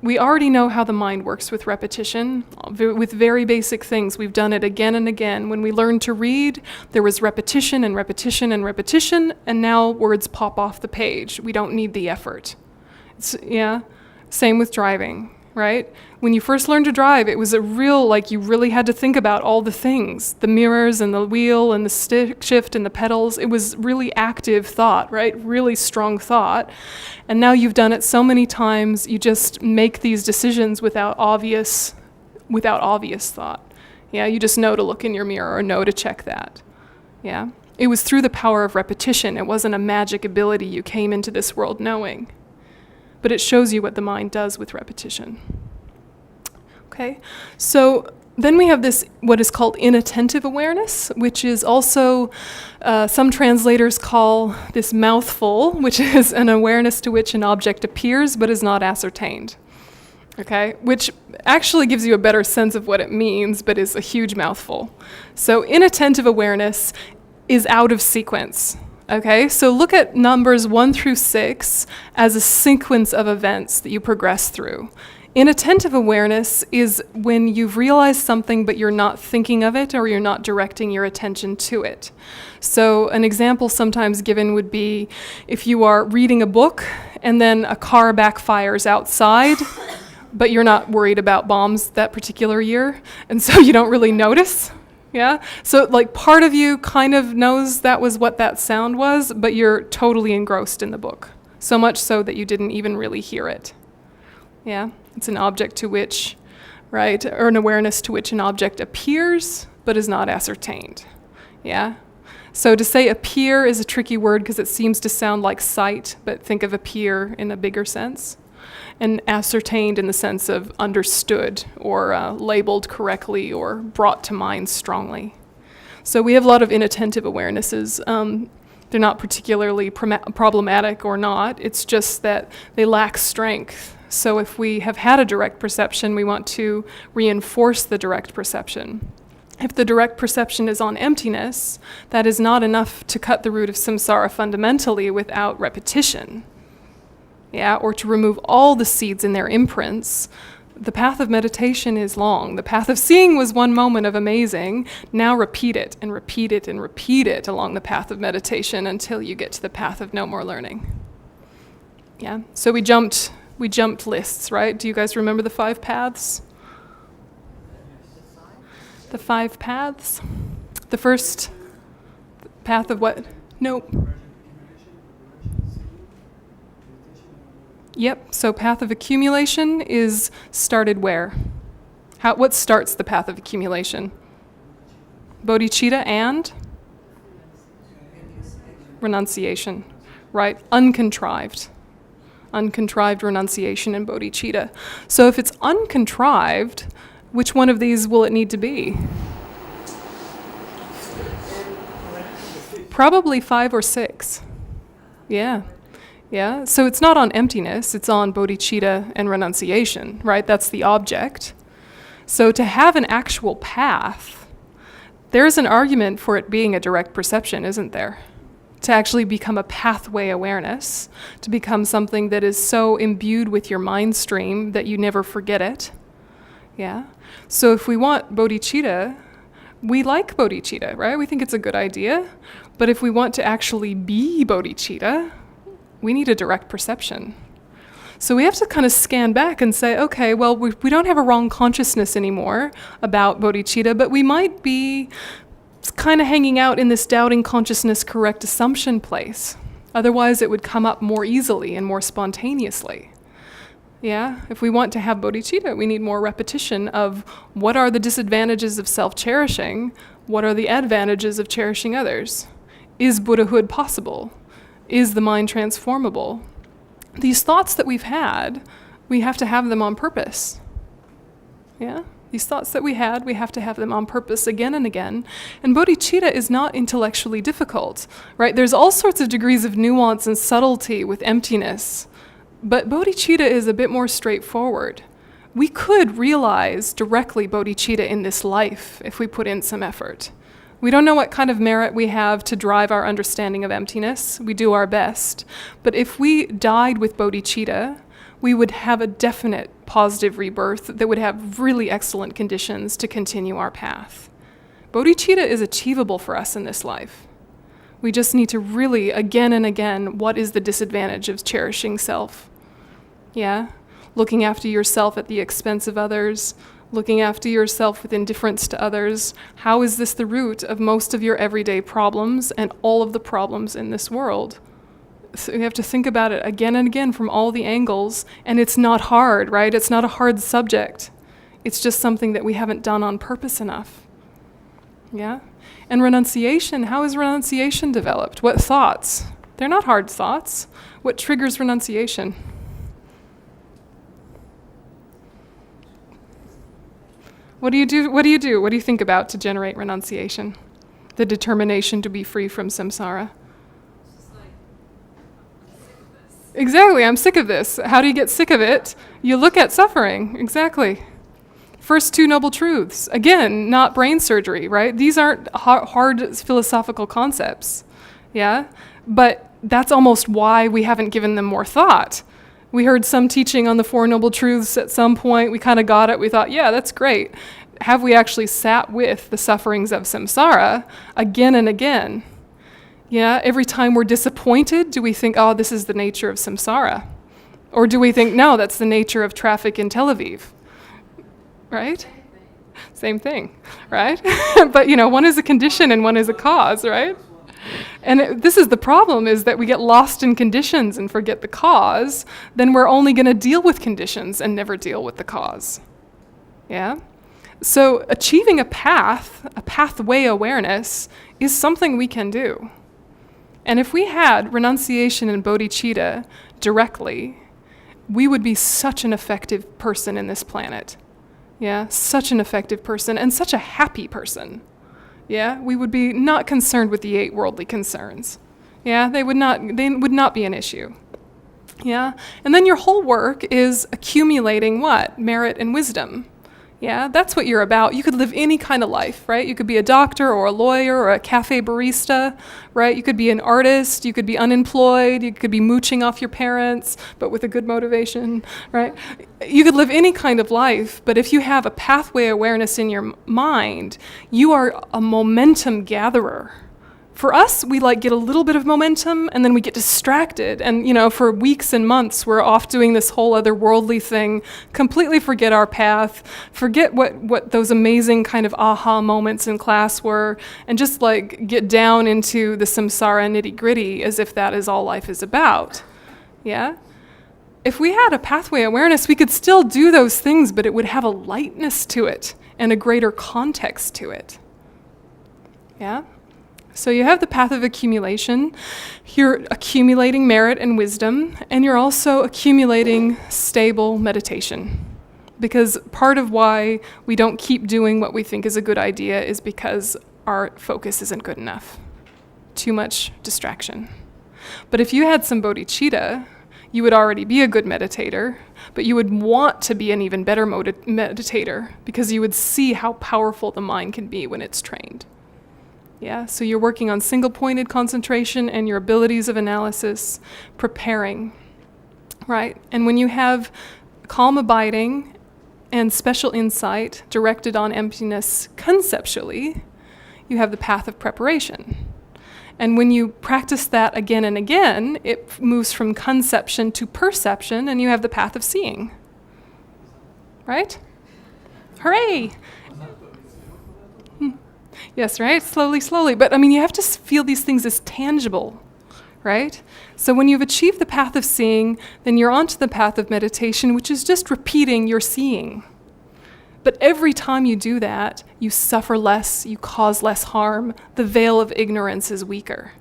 Speaker 1: We already know how the mind works with repetition, with very basic things. We've done it again and again. When we learned to read, there was repetition and repetition and repetition, and now words pop off the page. We don't need the effort. Same with driving. Right? When you first learned to drive, it was you really had to think about all the things, the mirrors and the wheel and the stick shift and the pedals. It was really active thought, right? Really strong thought. And now you've done it so many times, you just make these decisions without obvious thought. Yeah, you just know to look in your mirror or know to check that. Yeah. It was through the power of repetition. It wasn't a magic ability you came into this world knowing. But it shows you what the mind does with repetition. Okay, so then we have this, what is called inattentive awareness, which is also, some translators call this mouthful, which is an awareness to which an object appears but is not ascertained. Okay, which actually gives you a better sense of what it means, but is a huge mouthful. So inattentive awareness is out of sequence. Okay, so look at numbers 1 through 6 as a sequence of events that you progress through. Inattentive awareness is when you've realized something but you're not thinking of it or you're not directing your attention to it. So an example sometimes given would be if you are reading a book and then a car backfires outside, but you're not worried about bombs that particular year, and so you don't really notice. Yeah, so part of you kind of knows that was what that sound was, but you're totally engrossed in the book. So much so that you didn't even really hear it. Yeah, it's an object to which, right, or an awareness to which an object appears, but is not ascertained. Yeah, so to say appear is a tricky word because it seems to sound like sight, but think of appear in a bigger sense. And ascertained in the sense of understood or labeled correctly or brought to mind strongly. So we have a lot of inattentive awarenesses. They're not particularly problematic or not. It's just that they lack strength. So if we have had a direct perception, we want to reinforce the direct perception. If the direct perception is on emptiness, that is not enough to cut the root of samsara fundamentally without repetition. Yeah, or to remove all the seeds in their imprints. The path of meditation is long. The path of seeing was one moment of amazing. Now repeat it and repeat it and repeat it along the path of meditation until you get to the path of no more learning. Yeah, so we jumped lists, right? Do you guys remember the 5 paths? The 5 paths. The first path of what? Nope. Yep, so path of accumulation is started where? What starts the path of accumulation? Bodhicitta and? Renunciation, right? Uncontrived. Uncontrived renunciation and bodhicitta. So if it's uncontrived, which one of these will it need to be? Probably 5 or 6. Yeah. Yeah. So it's not on emptiness, it's on bodhicitta and renunciation, right? That's the object. So to have an actual path, there's an argument for it being a direct perception, isn't there? To actually become a pathway awareness, to become something that is so imbued with your mind stream that you never forget it. Yeah. So if we want bodhicitta, we like bodhicitta, right? We think it's a good idea. But if we want to actually be bodhicitta, we need a direct perception. So we have to kind of scan back and say, okay, well, we don't have a wrong consciousness anymore about bodhicitta, but we might be kind of hanging out in this doubting consciousness correct assumption place. Otherwise, it would come up more easily and more spontaneously. Yeah, if we want to have bodhicitta, we need more repetition of what are the disadvantages of self-cherishing, what are the advantages of cherishing others. Is Buddhahood possible? Is the mind transformable? These thoughts that we've had, we have to have them on purpose. Yeah? These thoughts that we had, we have to have them on purpose again and again. And bodhicitta is not intellectually difficult, right? There's all sorts of degrees of nuance and subtlety with emptiness. But bodhicitta is a bit more straightforward. We could realize directly bodhicitta in this life if we put in some effort. We don't know what kind of merit we have to drive our understanding of emptiness. We do our best. But if we died with bodhicitta, we would have a definite positive rebirth that would have really excellent conditions to continue our path. Bodhicitta is achievable for us in this life. We just need to really, again and again, what is the disadvantage of cherishing self? Yeah? Looking after yourself at the expense of others, looking after yourself with indifference to others. How is this the root of most of your everyday problems and all of the problems in this world? So you have to think about it again and again from all the angles, and it's not hard, right? It's not a hard subject. It's just something that we haven't done on purpose enough. Yeah? And renunciation, how is renunciation developed? What thoughts? They're not hard thoughts. What triggers renunciation? What do you do? What do you think about to generate renunciation? The determination to be free from samsara.
Speaker 6: It's just like, I'm sick of this.
Speaker 1: Exactly, I'm sick of this. How do you get sick of it? You look at suffering. Exactly. First 2 noble truths. Again, not brain surgery, right? These aren't hard philosophical concepts. Yeah? But that's almost why we haven't given them more thought. We heard some teaching on the 4 Noble Truths at some point. We kind of got it. We thought, yeah, that's great. Have we actually sat with the sufferings of samsara again and again? Yeah, every time we're disappointed, do we think, oh, this is the nature of samsara? Or do we think, no, that's the nature of traffic in Tel Aviv? Right? Same thing, right? But, one is a condition and one is a cause, right? And this is the problem, is that we get lost in conditions and forget the cause. Then we're only going to deal with conditions and never deal with the cause. Yeah? So achieving a pathway awareness, is something we can do. And if we had renunciation and bodhicitta directly, we would be such an effective person in this planet. Yeah? Such an effective person and such a happy person. Yeah, we would be not concerned with the 8 worldly concerns. Yeah, they would not be an issue. Yeah, and then your whole work is accumulating what? Merit and wisdom. Yeah, that's what you're about. You could live any kind of life, right? You could be a doctor or a lawyer or a cafe barista, right? You could be an artist, you could be unemployed, you could be mooching off your parents, but with a good motivation, right? You could live any kind of life, but if you have a pathway awareness in your mind, you are a momentum gatherer For us, we like get a little bit of momentum and then we get distracted. And, for weeks and months, we're off doing this whole other worldly thing, completely forget our path, forget what those amazing kind of aha moments in class were, and just like get down into the samsara nitty-gritty as if that is all life is about. Yeah? If we had a pathway awareness, we could still do those things, but it would have a lightness to it and a greater context to it. Yeah? So you have the path of accumulation. You're accumulating merit and wisdom, and you're also accumulating stable meditation. Because part of why we don't keep doing what we think is a good idea is because our focus isn't good enough. Too much distraction. But if you had some bodhicitta, you would already be a good meditator, but you would want to be an even better meditator because you would see how powerful the mind can be when it's trained. Yeah, so you're working on single-pointed concentration and your abilities of analysis, preparing, right? And when you have calm abiding and special insight directed on emptiness conceptually, you have the path of preparation. And when you practice that again and again, it moves from conception to perception, and you have the path of seeing. Right? Hooray! Yes, right? Slowly. But you have to feel these things as tangible, right? So when you've achieved the path of seeing, then you're onto the path of meditation, which is just repeating your seeing. But every time you do that, you suffer less, you cause less harm, the veil of ignorance is weaker.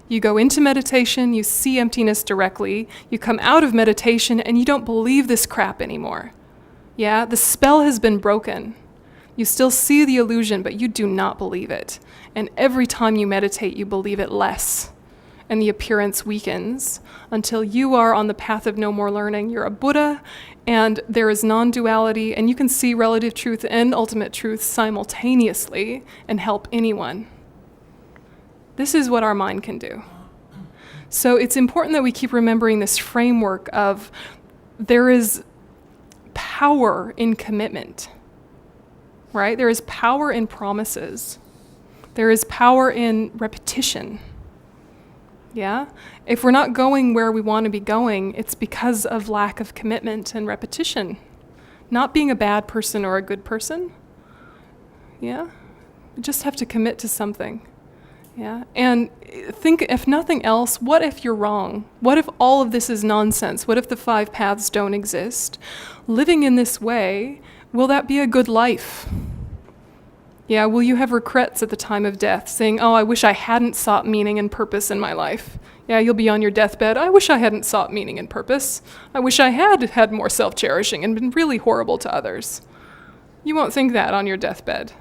Speaker 1: You go into meditation, you see emptiness directly, you come out of meditation, and you don't believe this crap anymore. Yeah, the spell has been broken. You still see the illusion, but you do not believe it. And every time you meditate, you believe it less. And the appearance weakens until you are on the path of no more learning. You're a Buddha, and there is non-duality, and you can see relative truth and ultimate truth simultaneously and help anyone. This is what our mind can do. So it's important that we keep remembering this framework of there is power in commitment. Right? There is power in promises. There is power in repetition. Yeah? If we're not going where we want to be going, it's because of lack of commitment and repetition. Not being a bad person or a good person. Yeah? You just have to commit to something. Yeah? And think, if nothing else, what if you're wrong? What if all of this is nonsense? What if the 5 paths don't exist? Living in this way, will that be a good life? Yeah, will you have regrets at the time of death, saying, oh, I wish I hadn't sought meaning and purpose in my life? Yeah, you'll be on your deathbed. I wish I hadn't sought meaning and purpose. I wish I had had more self-cherishing and been really horrible to others. You won't think that on your deathbed.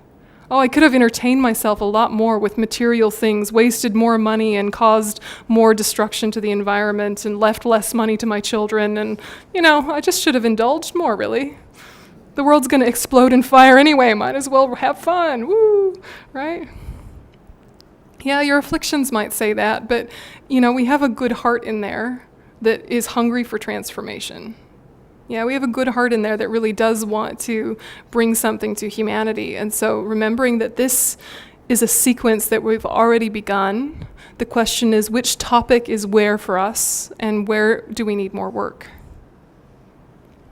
Speaker 1: Oh, I could have entertained myself a lot more with material things, wasted more money and caused more destruction to the environment and left less money to my children. And, I just should have indulged more, really. The world's going to explode in fire anyway. Might as well have fun. Woo! Right? Yeah, your afflictions might say that, but, we have a good heart in there that is hungry for transformation. Yeah, we have a good heart in there that really does want to bring something to humanity. And so remembering that this is a sequence that we've already begun, the question is which topic is where for us and where do we need more work?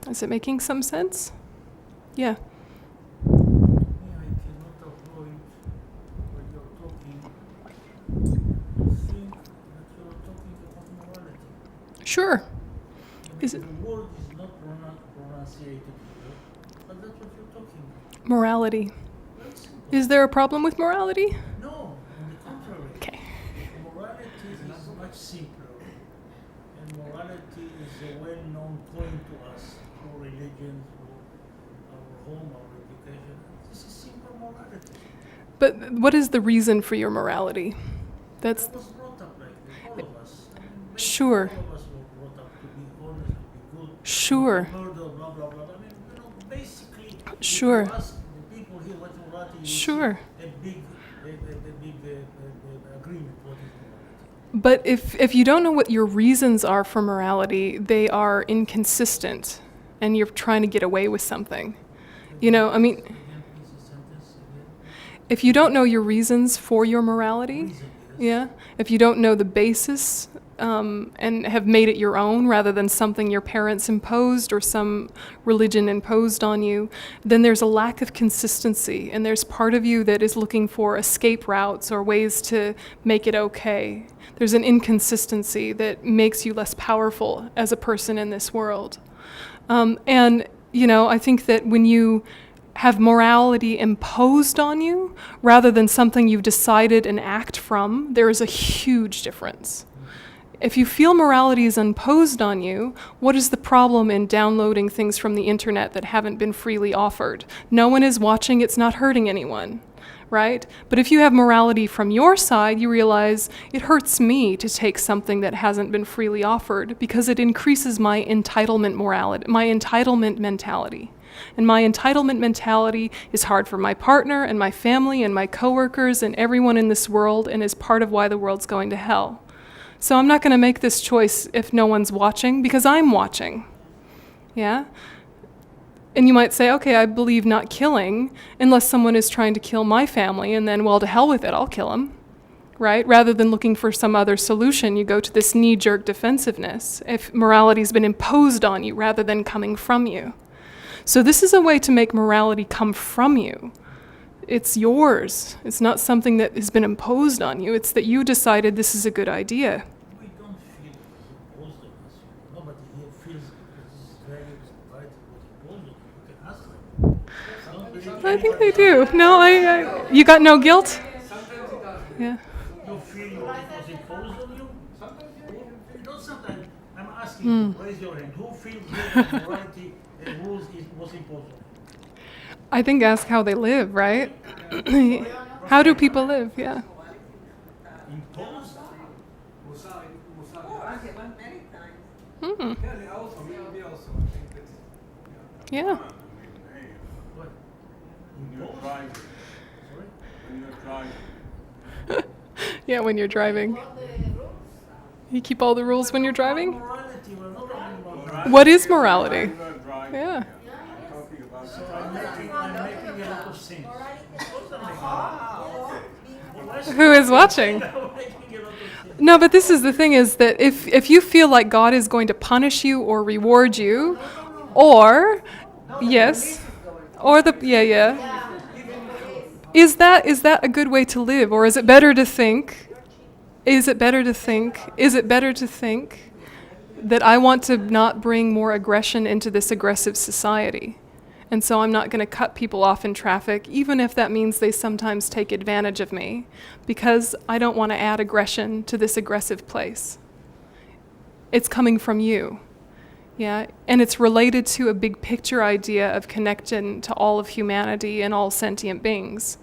Speaker 1: Is it making some sense? Yeah.
Speaker 7: I cannot avoid when you're talking, think that you're talking about morality.
Speaker 1: Sure. Is it
Speaker 7: The word is not pronunciated here, but that's what you're talking about.
Speaker 1: morality?
Speaker 7: Very simple.
Speaker 1: Is there a problem with morality?
Speaker 7: No, on the contrary.
Speaker 1: Okay.
Speaker 7: Morality is much simpler, and morality is a well-known coin to us, our religions, our home, our education. This is simple morality.
Speaker 1: But what is the reason for your morality? That's
Speaker 7: I was brought up like that, all of us. Basically
Speaker 1: Sure.
Speaker 7: All of us were brought up to be honest, to be good.
Speaker 1: Sure.
Speaker 7: Murder, blah, blah, blah. Basically,
Speaker 1: Sure.
Speaker 7: if you ask the people here what morality is,
Speaker 1: Sure.
Speaker 7: a big agreement what is morality.
Speaker 1: But if you don't know what your reasons are for morality, they are inconsistent, and you're trying to get away with something.
Speaker 7: Again, please, a sentence again.
Speaker 1: If you don't know your reasons for your morality,
Speaker 7: Reason is
Speaker 1: Yeah. If you don't know the basis and have made it your own rather than something your parents imposed or some religion imposed on you, then there's a lack of consistency, and there's part of you that is looking for escape routes or ways to make it okay. There's an inconsistency that makes you less powerful as a person in this world. And, you know, I think that when you have morality imposed on you rather than something you've decided and act from, there is a huge difference. If you feel morality is imposed on you, what is the problem in downloading things from the internet that haven't been freely offered? No one is watching, it's not hurting anyone, right? But if you have morality from your side, you realize it hurts me to take something that hasn't been freely offered because it increases my entitlement morality, my entitlement mentality. And my entitlement mentality is hard for my partner and my family and my coworkers and everyone in this world, and is part of why the world's going to hell. So I'm not going to make this choice if no one's watching, because I'm watching. Yeah? And you might say, okay, I believe not killing unless someone is trying to kill my family, and then, well, to hell with it, I'll kill them. Right? Rather than looking for some other solution, you go to this knee-jerk defensiveness if morality's been imposed on you rather than coming from you. So this is a way to make morality come from you. It's yours. It's not something that has been imposed on you. It's that you decided this is a good idea.
Speaker 7: We don't feel it was imposed on us. Nobody here feels that this value is provided was imposed on you. You can ask them. I don't believe
Speaker 1: I think they do. No, you got no guilt?
Speaker 5: Sometimes it does.
Speaker 1: Yeah.
Speaker 7: you feel it was imposed on you. Not sometimes. I'm asking you, raise your hand. Who feels that morality and rules was imposed on you?
Speaker 1: I think ask how they live, right? How do people live? Yeah.
Speaker 7: Imposed?
Speaker 5: Musari.
Speaker 3: Many times.
Speaker 1: Hmm.
Speaker 5: Yeah, they also, me also. I think that's,
Speaker 1: Yeah.
Speaker 4: I mean, hey,
Speaker 7: What?
Speaker 4: when you're
Speaker 7: Imposed?
Speaker 4: driving,
Speaker 7: Sorry?
Speaker 4: when you're driving,
Speaker 1: Yeah, when you're driving.
Speaker 3: All the rules.
Speaker 1: You keep all the rules when you're driving?
Speaker 7: Morality, we're not talking about that.
Speaker 1: What is morality?
Speaker 4: when you're driving,
Speaker 1: Yeah.
Speaker 4: I'm talking about
Speaker 7: So I'm making a lot of sense.
Speaker 1: Who is watching?
Speaker 7: I'm making a lot of sense.
Speaker 1: No, but this is the thing is that if you feel like God is going to punish you or reward you, or, yes, or the, yeah. Is that a good way to live? Or is it better to think that I want to not bring more aggression into this aggressive society? And so I'm not going to cut people off in traffic, even if that means they sometimes take advantage of me, because I don't want to add aggression to this aggressive place. It's coming from you. Yeah, and it's related to a big picture idea of connecting to all of humanity and all sentient beings.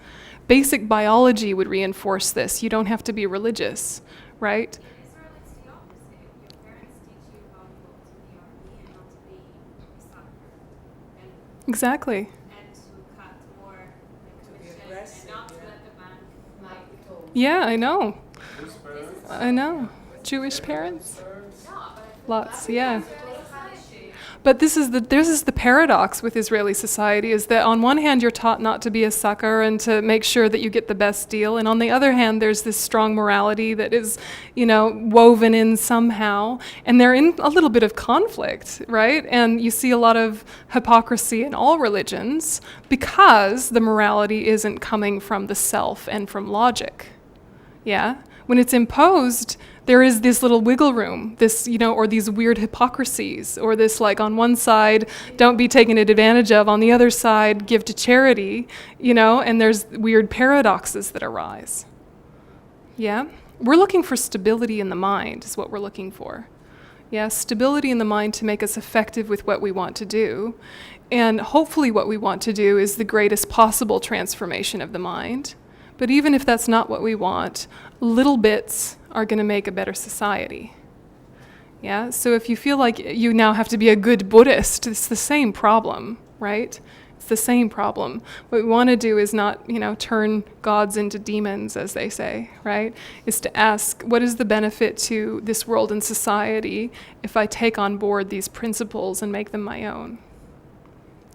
Speaker 1: Basic biology would reinforce this. You don't have to be religious, right?
Speaker 6: In Israel, it's the opposite. Your parents teach you how you ought to be army and not to be a sucker.
Speaker 1: Exactly.
Speaker 6: And to cut more the commission and not to let the bank like the toll.
Speaker 1: Yeah, I know.
Speaker 4: whose parents?
Speaker 1: I know. Jewish parents?
Speaker 6: No, but I feel
Speaker 1: Lots,
Speaker 6: that
Speaker 1: yeah.
Speaker 6: is Israeli society.
Speaker 1: But this is the paradox with Israeli society, is that on one hand you're taught not to be a sucker and to make sure that you get the best deal, and on the other hand there's this strong morality that is, woven in somehow, and they're in a little bit of conflict, right? And you see a lot of hypocrisy in all religions because the morality isn't coming from the self and from logic. Yeah? When it's imposed, there is this little wiggle room, or these weird hypocrisies, or this, like, on one side, don't be taken advantage of, on the other side, give to charity, and there's weird paradoxes that arise. Yeah? We're looking for stability in the mind, is what we're looking for. Yeah, stability in the mind to make us effective with what we want to do. And hopefully what we want to do is the greatest possible transformation of the mind. But even if that's not what we want, little bits are going to make a better society. Yeah, so if you feel like you now have to be a good Buddhist, it's the same problem, right? It's the same problem. What we want to do is not, turn gods into demons, as they say, right? Is to ask, what is the benefit to this world and society if I take on board these principles and make them my own?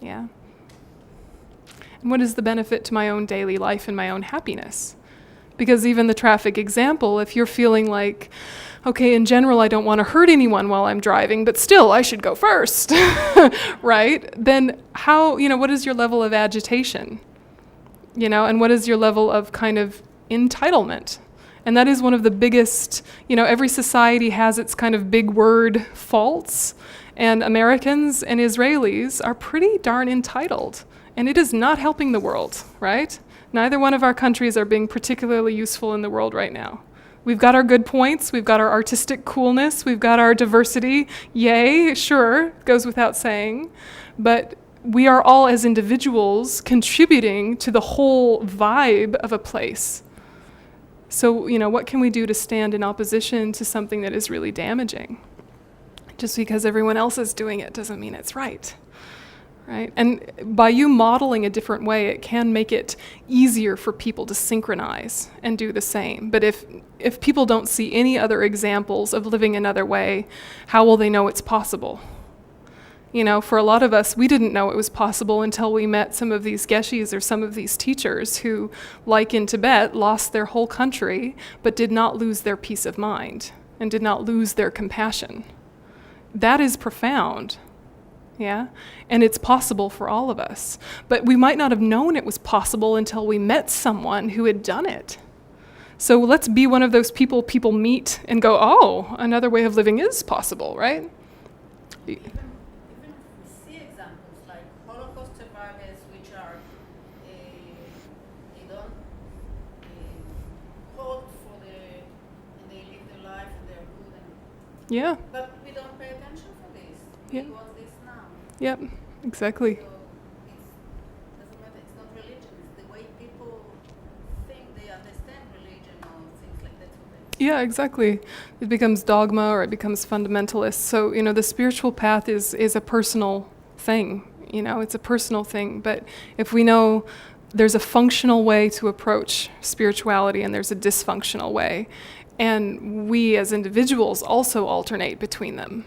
Speaker 1: Yeah. And what is the benefit to my own daily life and my own happiness? Because even the traffic example, if you're feeling like, okay, in general, I don't want to hurt anyone while I'm driving, but still, I should go first, right? Then how, what is your level of agitation? And what is your level of kind of entitlement? And that is one of the biggest, every society has its kind of big word faults, and Americans and Israelis are pretty darn entitled. And it is not helping the world, right? Neither one of our countries are being particularly useful in the world right now. We've got our good points, we've got our artistic coolness, we've got our diversity, yay, sure, goes without saying, but we are all as individuals contributing to the whole vibe of a place. So, what can we do to stand in opposition to something that is really damaging? Just because everyone else is doing it doesn't mean it's right. Right? And by you modeling a different way, it can make it easier for people to synchronize and do the same. But if people don't see any other examples of living another way, how will they know it's possible? For a lot of us, we didn't know it was possible until we met some of these geshis or some of these teachers who, like in Tibet, lost their whole country, but did not lose their peace of mind and did not lose their compassion. That is profound. Yeah, and it's possible for all of us. But we might not have known it was possible until we met someone who had done it. So let's be one of those people meet and go, oh, another way of living is possible, right?
Speaker 3: Even if we see examples like Holocaust survivors, which are they don't hold for and they live their life and they're good,
Speaker 1: Yeah.
Speaker 3: but we don't pay attention for this.
Speaker 1: Yeah.
Speaker 3: We want this now.
Speaker 1: Yep, exactly.
Speaker 3: So it doesn't matter. It's not religion. It's the way people think they understand religion or things like that.
Speaker 1: Yeah, exactly. It becomes dogma or it becomes fundamentalist. So, the spiritual path is a personal thing. It's a personal thing. But if we know there's a functional way to approach spirituality and there's a dysfunctional way, and we as individuals also alternate between them.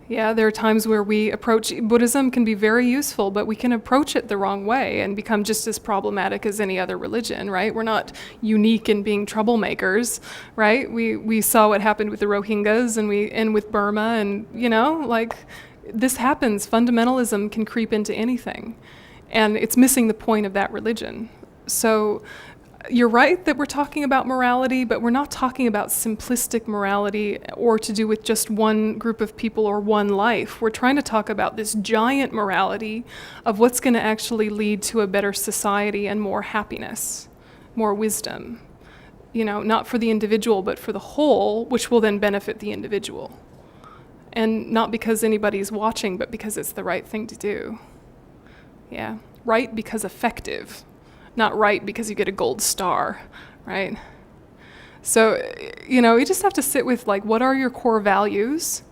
Speaker 1: Yeah, there are times where we approach Buddhism can be very useful, but we can approach it the wrong way and become just as problematic as any other religion, right? We're not unique in being troublemakers, right? We saw what happened with the Rohingyas and with Burma, and this happens. Fundamentalism can creep into anything, and it's missing the point of that religion. So you're right that we're talking about morality, but we're not talking about simplistic morality or to do with just one group of people or one life. We're trying to talk about this giant morality of what's going to actually lead to a better society and more happiness, more wisdom. Not for the individual, but for the whole, which will then benefit the individual. And not because anybody's watching, but because it's the right thing to do. Yeah, right because effective. Not right because you get a gold star, right? So, you just have to sit with what are your core values?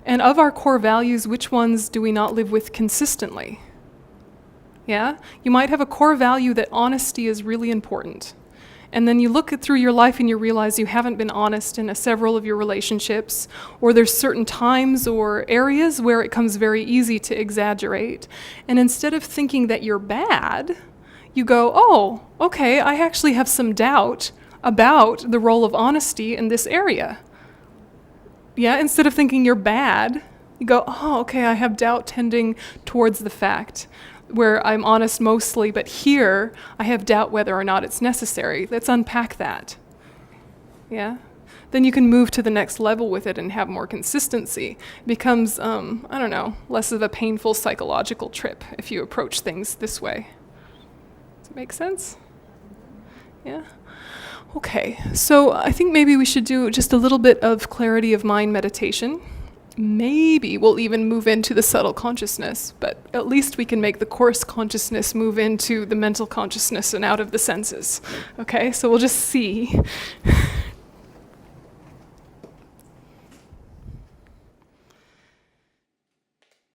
Speaker 1: And of our core values, which ones do we not live with consistently? Yeah? You might have a core value that honesty is really important. And then you look through your life and you realize you haven't been honest in several of your relationships, or there's certain times or areas where it comes very easy to exaggerate. And instead of thinking that you're bad, you go, oh, okay, I actually have some doubt about the role of honesty in this area. Yeah, instead of thinking you're bad, you go, oh, okay, I have doubt tending towards the fact where I'm honest mostly, but here I have doubt whether or not it's necessary. Let's unpack that. Yeah? Then you can move to the next level with it and have more consistency. It becomes, less of a painful psychological trip if you approach things this way. Make sense? Yeah? Okay, so I think maybe we should do just a little bit of clarity of mind meditation. Maybe we'll even move into the subtle consciousness, but at least we can make the coarse consciousness move into the mental consciousness and out of the senses. Okay, so we'll just see.